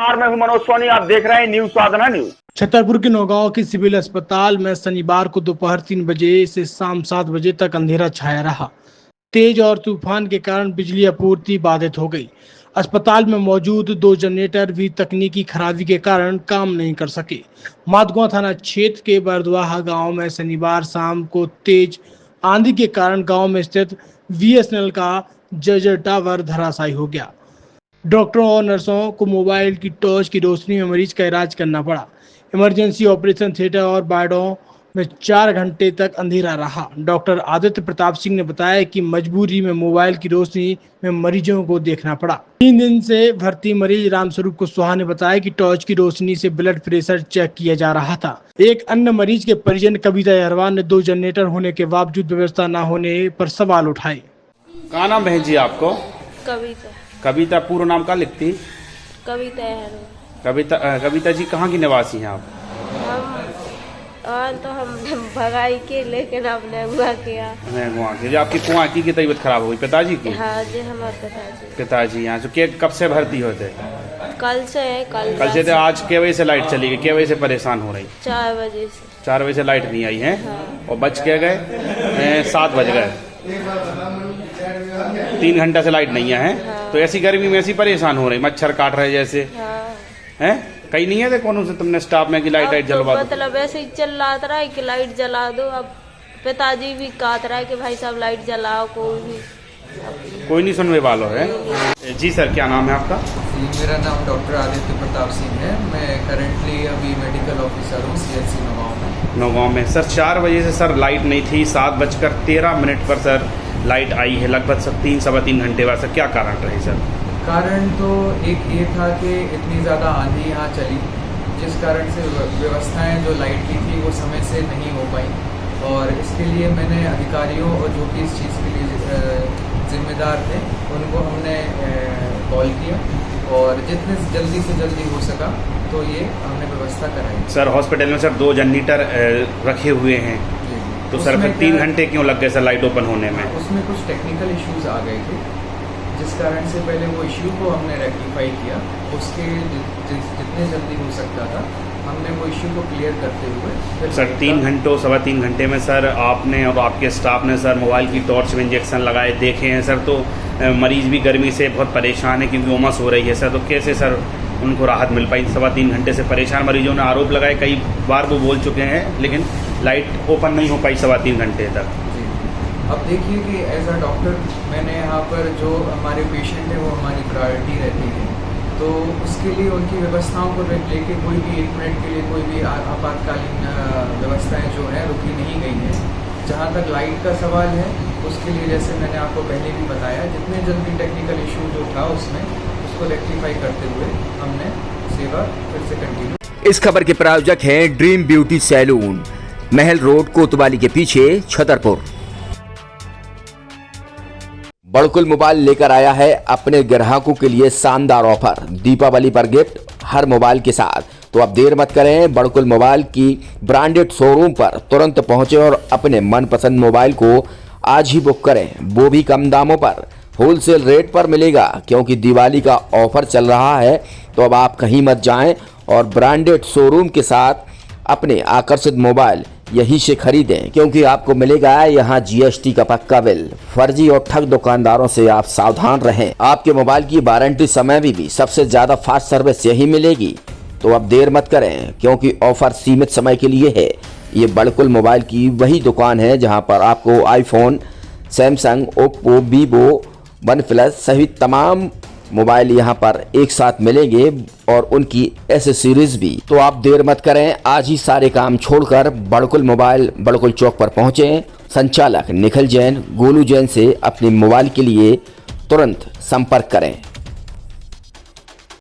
मैं हूं मनोज सोनी, आप देख रहे हैं न्यूज साधना न्यूज। छतरपुर के नौगांव के सिविल अस्पताल में शनिवार को दोपहर 3 बजे से शाम 7 बजे तक अंधेरा छाया रहा। तेज और तूफान के कारण बिजली आपूर्ति बाधित हो गई। अस्पताल में मौजूद 2 जनरेटर भी तकनीकी खराबी के कारण काम नहीं कर सके। माधगांव थाना क्षेत्र के बरदवाहा गांव में शनिवार शाम को तेज आंधी के कारण गांव में स्थित बीएसएनएल का जर्जर टावर धराशायी हो गया। डॉक्टरों और नर्सों को मोबाइल की टॉर्च की रोशनी में मरीज का इलाज करना पड़ा। इमरजेंसी ऑपरेशन थिएटर और वार्डों में 4 घंटे तक अंधेरा रहा। डॉक्टर आदित्य प्रताप सिंह ने बताया कि मजबूरी में मोबाइल की रोशनी में मरीजों को देखना पड़ा। 3 दिन से भर्ती मरीज रामस्वरूप कुशवाहा ने बताया कि टॉर्च की रोशनी से ब्लड प्रेशर चेक किया जा रहा था। एक अन्य मरीज के परिजन कविता अहरवान ने 2 जनरेटर होने के बावजूद व्यवस्था न होने पर सवाल उठाए। कहाँ नाम है जी आपको? कविता। कविता पूर्ण नाम क्या लिखती? कविता है। कविता जी कहाँ की निवासी हैं आप? हम भगाई के लेकिन आपने हुआ क्या? आपकी कुआं की तबीयत खराब हुई? पिताजी की? हाँ जी, हमारे पिताजी यहाँ से कब से भर्ती होते? कल से तो आज के बजे से लाइट चली गई? के बजे से परेशान हो रही? 4 बजे से। 4 बजे से लाइट नहीं आई है। हाँ। और बच के गए 7 बज गए। 3 घंटा से लाइट नहीं है। हाँ। तो ऐसी गर्मी में ऐसी परेशान हो रही, मच्छर काट रहे जैसे। हाँ। हैं कहीं नहीं है कौन से तुमने स्टाफ में कि लाइट जलवा दो? मतलब ऐसे ही चिल्ला रहा है कि लाइट जला दो। अब पिताजी भी कहता रहा है कि भाई साहब लाइट जलाओ। कोई नहीं सुनने वालों है। जी सर, क्या नाम है आपका? मेरा नाम डॉक्टर आदित्य प्रताप सिंह है। मैं करंटली अभी मेडिकल ऑफिसर हूँ CHC नौगांव में। सर 4 बजे से सर लाइट नहीं थी, 7:13 पर सर लाइट आई है, लगभग 3-3.25 घंटे बाद। सर क्या कारण रहे सर? कारण तो एक ये था कि इतनी ज़्यादा आंधी यहाँ चली, जिस कारण से व्यवस्थाएं जो लाइट की थी वो समय से नहीं हो पाई। और इसके लिए मैंने अधिकारियों और जो कि इस चीज़ के लिए जिम्मेदार थे उनको हमने कॉल किया और जितने जल्दी से जल्दी हो सका तो ये हमने व्यवस्था कराई। सर हॉस्पिटल में सर 2 जनरेटर रखे हुए हैं, तो सर फिर 3 घंटे क्यों लग गए सर लाइट ओपन होने में? उसमें कुछ टेक्निकल इश्यूज आ गए थे, जिस कारण से पहले वो इश्यू को हमने रेक्टिफाई किया। उसके जितने जल्दी हो सकता था हमने वो इश्यू को क्लियर करते हुए सर 3 घंटों 3.25 घंटे में सर आपने और आपके स्टाफ ने सर मोबाइल की टॉर्च में इंजेक्शन लगाए देखे हैं सर। तो मरीज भी गर्मी से बहुत परेशान है क्योंकि उमस हो रही है सर। तो कैसे सर उनको राहत मिल पाई? 3.25 घंटे से परेशान मरीजों ने आरोप लगाए, कई बार वो बोल चुके हैं, लेकिन लाइट ओपन नहीं हो पाई 3.25 घंटे तक। अब देखिए कि एज अ डॉक्टर मैंने यहाँ पर जो हमारे पेशेंट हैं वो हमारी प्रायोरिटी रहती है, तो उसके लिए उनकी व्यवस्थाओं को लेके कोई भी 1 मिनट के लिए कोई भी आपातकालीन व्यवस्थाएं जो हैं रुकी नहीं गई हैं। जहाँ तक लाइट का सवाल है उसके लिए जैसे मैंने आपको पहले भी बताया, जितने जल्दी टेक्निकल इशू जो था उसमें उसको रेक्टिफाई करते हुए हमने सेवा फिर से कंटिन्यू। इस खबर के प्रायोजक हैं ड्रीम ब्यूटी सैलून, महल रोड, कोतवाली के पीछे, छतरपुर। बड़कुल मोबाइल लेकर आया है अपने ग्राहकों के लिए शानदार ऑफर, दीपावली पर गिफ्ट हर मोबाइल के साथ। तो अब देर मत करें, बड़कुल मोबाइल की ब्रांडेड शोरूम पर तुरंत पहुंचे और अपने मनपसंद मोबाइल को आज ही बुक करें, वो भी कम दामों पर, होलसेल रेट पर मिलेगा। क्योंकि दिवाली का ऑफर चल रहा है, तो अब आप कहीं मत जाएं और ब्रांडेड शोरूम के साथ अपने आकर्षित मोबाइल यहीं से खरीदें, क्योंकि आपको मिलेगा यहाँ GST का पक्का बिल। फर्जी और ठग दुकानदारों से आप सावधान रहें। आपके मोबाइल की वारंटी समय में भी सबसे ज्यादा फास्ट सर्विस यही मिलेगी। तो अब देर मत करें, क्योंकि ऑफर सीमित समय के लिए है। ये बड़कुल मोबाइल की वही दुकान है जहाँ पर आपको iPhone, Samsung, Oppo, Vivo, OnePlus सहित तमाम मोबाइल यहाँ पर एक साथ मिलेंगे और उनकी एसेसरीज भी। तो आप देर मत करें, आज ही सारे काम छोड़कर बड़कुल मोबाइल बड़कुल चौक पर पहुँचें। संचालक निखिल जैन, गोलू जैन से अपने मोबाइल के लिए तुरंत संपर्क करें।